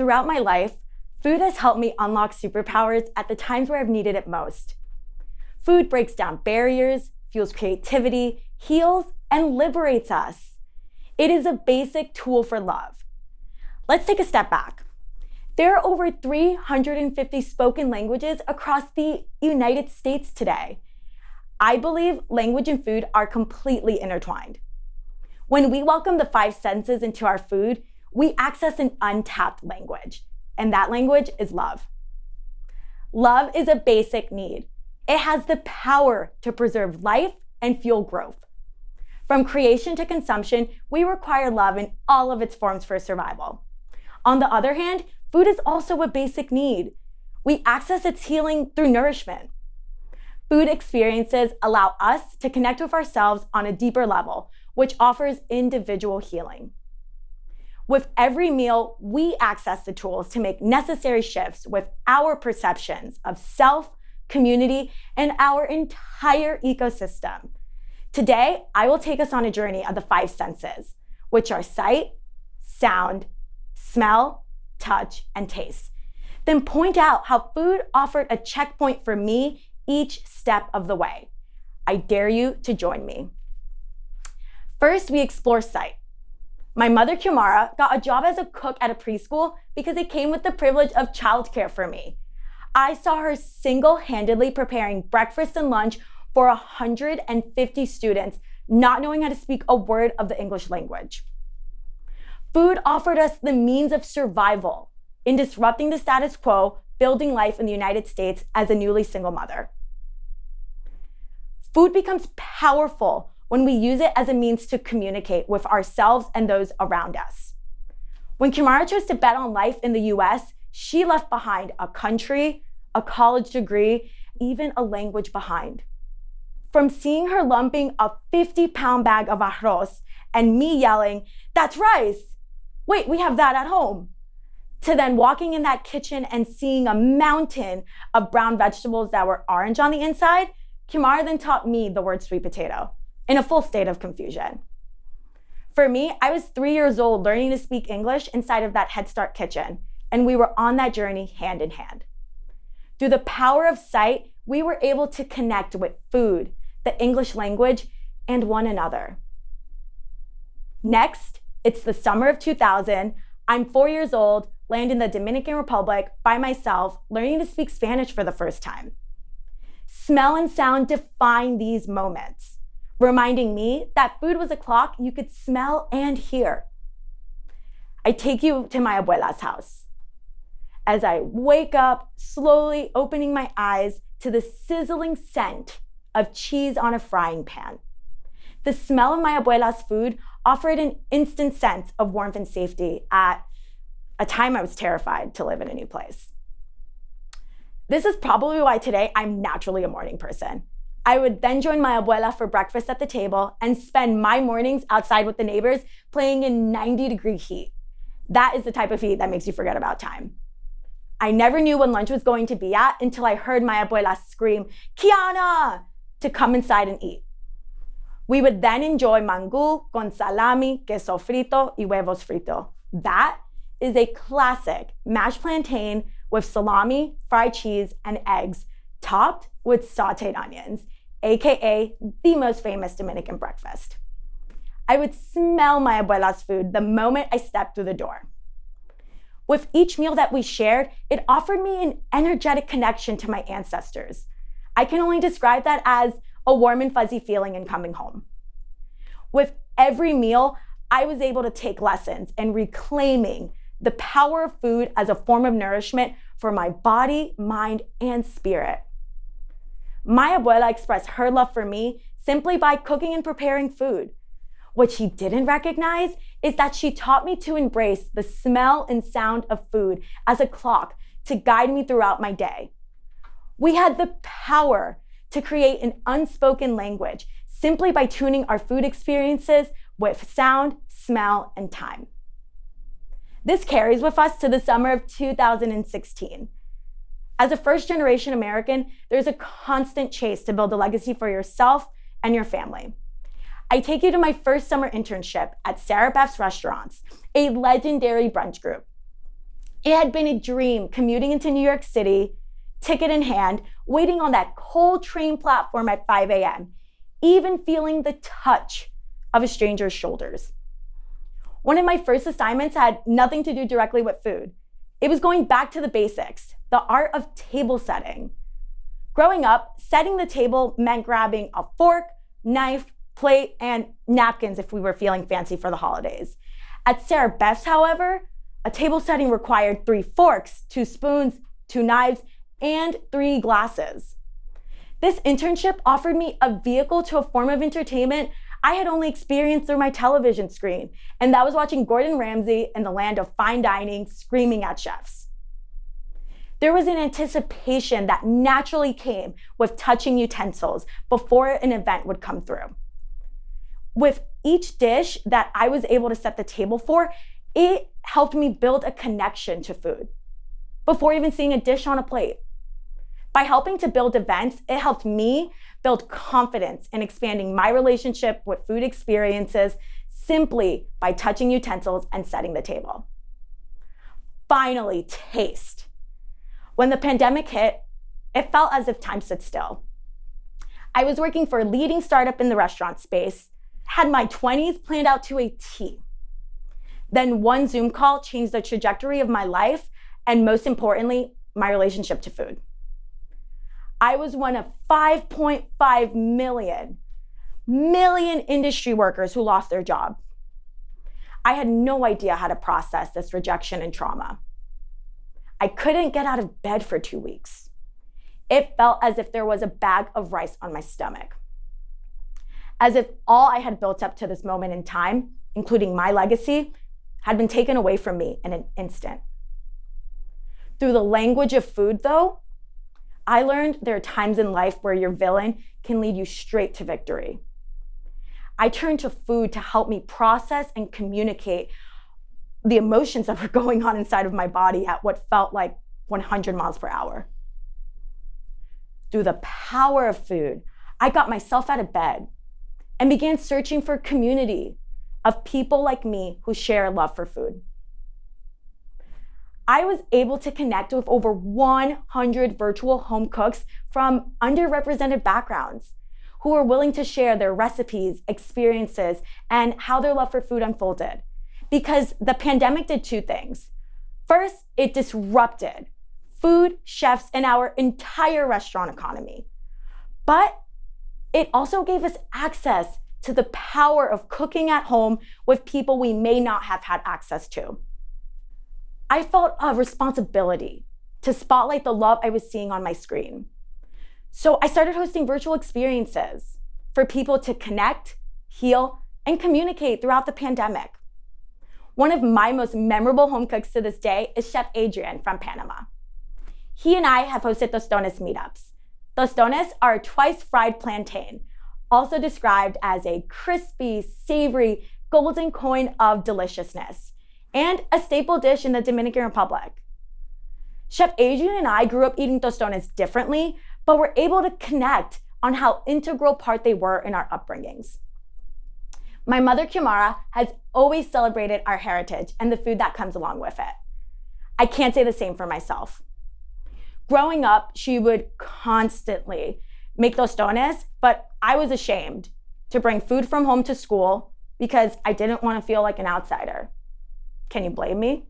throughout my life, food has helped me unlock superpowers at the times where I've needed it most. Food breaks down barriers, fuels creativity, heals, and liberates us. It is a basic tool for love. Let's take a step back. There are over 350 spoken languages across the United States today. I believe language and food are completely intertwined. When we welcome the five senses into our food, we access an untapped language, and that language is love. Love is a basic need. It has the power to preserve life and fuel growth. From creation to consumption, we require love in all of its forms for survival. On the other hand, food is also a basic need. We access its healing through nourishment. Food experiences allow us to connect with ourselves on a deeper level, which offers individual healing. With every meal, we access the tools to make necessary shifts with our perceptions of self, community, and our entire ecosystem. Today, I will take us on a journey of the five senses, which are sight, sound, smell, touch, and taste. Then point out how food offered a checkpoint for me each step of the way. I dare you to join me. First, we explore sight. My mother, Kiana, got a job as a cook at a preschool because it came with the privilege of childcare for me. I saw her single-handedly preparing breakfast and lunch for 150 students, not knowing how to speak a word of the English language. Food offered us the means of survival in disrupting the status quo, building life in the United States as a newly single mother. Food becomes powerful when we use it as a means to communicate with ourselves and those around us. When Kiana chose to bet on life in the US, she left behind a country, a college degree, even a language behind. From seeing her lumping a 50-pound bag of arroz and me yelling, "That's rice! Wait, we have that at home," to then walking in that kitchen and seeing a mountain of brown vegetables that were orange on the inside, Kiana then taught me the word sweet potato in a full state of confusion. For me, I was 3 years old learning to speak English inside of that Head Start kitchen, and we were on that journey hand in hand. Through the power of sight, we were able to connect with food, the English language, and one another. Next, it's the summer of 2000. I'm 4 years old, land in the Dominican Republic by myself, learning to speak Spanish for the first time. Smell and sound define these moments, reminding me that food was a clock you could smell and hear. I take you to my abuela's house. As I wake up, slowly opening my eyes to the sizzling scent of cheese on a frying pan. The smell of my abuela's food offered an instant sense of warmth and safety at a time I was terrified to live in a new place. This is probably why today I'm naturally a morning person. I would then join my abuela for breakfast at the table and spend my mornings outside with the neighbors playing in 90-degree heat. That is the type of heat that makes you forget about time. I never knew when lunch was going to be at until I heard my abuela scream, "Kiana!" to come inside and eat. We would then enjoy mangú con salami, queso frito, y huevos frito. That is a classic mashed plantain with salami, fried cheese, and eggs, topped with sauteed onions, aka the most famous Dominican breakfast. I would smell my abuela's food the moment I stepped through the door. With each meal that we shared, it offered me an energetic connection to my ancestors. I can only describe that as a warm and fuzzy feeling in coming home. With every meal, I was able to take lessons in reclaiming the power of food as a form of nourishment for my body, mind, and spirit. My abuela expressed her love for me simply by cooking and preparing food. What she didn't recognize is that she taught me to embrace the smell and sound of food as a clock to guide me throughout my day. We had the power to create an unspoken language simply by tuning our food experiences with sound, smell, and time. This carries with us to the summer of 2016. As a first-generation American, there's a constant chase to build a legacy for yourself and your family. I take you to my first summer internship at Sarah Beth's Restaurants, a legendary brunch group. It had been a dream commuting into New York City, ticket in hand, waiting on that cold train platform at 5 a.m., even feeling the touch of a stranger's shoulders. One of my first assignments had nothing to do directly with food. It was going back to the basics, the art of table setting. Growing up, setting the table meant grabbing a fork, knife, plate, and napkins if we were feeling fancy for the holidays. At Sarah Beth's, however, a table setting required 3 forks, 2 spoons, 2 knives, and 3 glasses. This internship offered me a vehicle to a form of entertainment I had only experienced through my television screen, and that was watching Gordon Ramsay in the land of fine dining screaming at chefs. There was an anticipation that naturally came with touching utensils before an event would come through. With each dish that I was able to set the table for, it helped me build a connection to food before even seeing a dish on a plate. By helping to build events, it helped me build confidence in expanding my relationship with food experiences simply by touching utensils and setting the table. Finally, taste. When the pandemic hit, it felt as if time stood still. I was working for a leading startup in the restaurant space, had my 20s planned out to a T. Then one Zoom call changed the trajectory of my life, and most importantly, my relationship to food. I was one of 5.5 million industry workers who lost their job. I had no idea how to process this rejection and trauma. I couldn't get out of bed for 2 weeks. It felt as if there was a bag of rice on my stomach. As if all I had built up to this moment in time, including my legacy, had been taken away from me in an instant. Through the language of food, though, I learned there are times in life where your villain can lead you straight to victory. I turned to food to help me process and communicate the emotions that were going on inside of my body at what felt like 100 miles per hour. Through the power of food, I got myself out of bed and began searching for a community of people like me who share a love for food. I was able to connect with over 100 virtual home cooks from underrepresented backgrounds who were willing to share their recipes, experiences, and how their love for food unfolded. Because the pandemic did 2 things. First, it disrupted food, chefs, and our entire restaurant economy. But it also gave us access to the power of cooking at home with people we may not have had access to. I felt a responsibility to spotlight the love I was seeing on my screen. So I started hosting virtual experiences for people to connect, heal, and communicate throughout the pandemic. One of my most memorable home cooks to this day is Chef Adrian from Panama. He and I have hosted tostones meetups. Tostones are a twice-fried plantain, also described as a crispy, savory, golden coin of deliciousness, and a staple dish in the Dominican Republic. Chef Adrian and I grew up eating tostones differently, but were able to connect on how integral part they were in our upbringings. My mother, Kiana, has always celebrated our heritage and the food that comes along with it. I can't say the same for myself. Growing up, she would constantly make tostones, but I was ashamed to bring food from home to school because I didn't want to feel like an outsider. Can you blame me?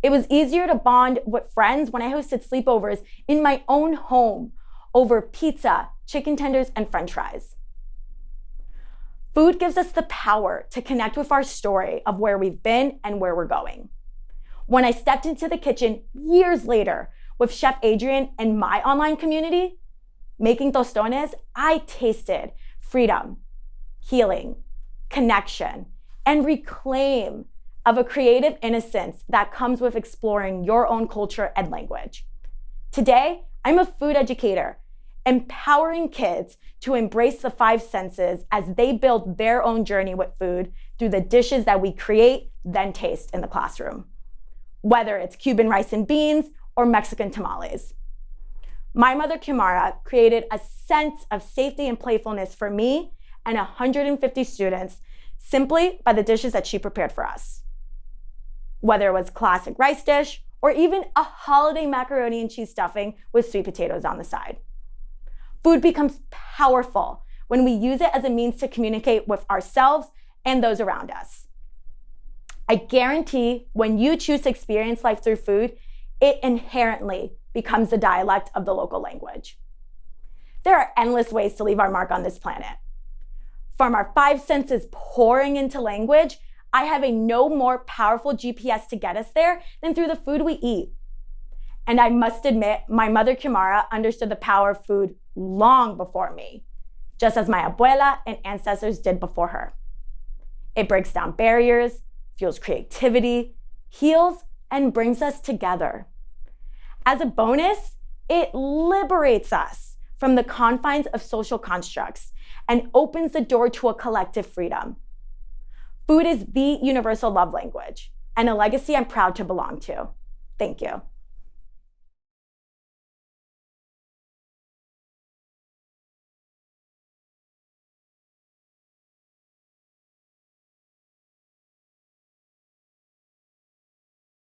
It was easier to bond with friends when I hosted sleepovers in my own home over pizza, chicken tenders, and French fries. Food gives us the power to connect with our story of where we've been and where we're going. When I stepped into the kitchen years later with Chef Adrian and my online community, making tostones, I tasted freedom, healing, connection, and reclaim of a creative innocence that comes with exploring your own culture and language. Today, I'm a food educator, empowering kids to embrace the 5 senses as they build their own journey with food through the dishes that we create, then taste in the classroom. Whether it's Cuban rice and beans or Mexican tamales. My mother, Kiana, created a sense of safety and playfulness for me and 150 students simply by the dishes that she prepared for us. whether it was classic rice dish or even a holiday macaroni and cheese stuffing with sweet potatoes on the side. Food becomes powerful when we use it as a means to communicate with ourselves and those around us. I guarantee when you choose to experience life through food, it inherently becomes the dialect of the local language. There are endless ways to leave our mark on this planet. From our 5 senses pouring into language, I have a no more powerful GPS to get us there than through the food we eat. And I must admit, my mother Kiara understood the power of food long before me, just as my abuela and ancestors did before her. It breaks down barriers, fuels creativity, heals, and brings us together. As a bonus, it liberates us from the confines of social constructs and opens the door to a collective freedom. Food is the universal love language and a legacy I'm proud to belong to. Thank you.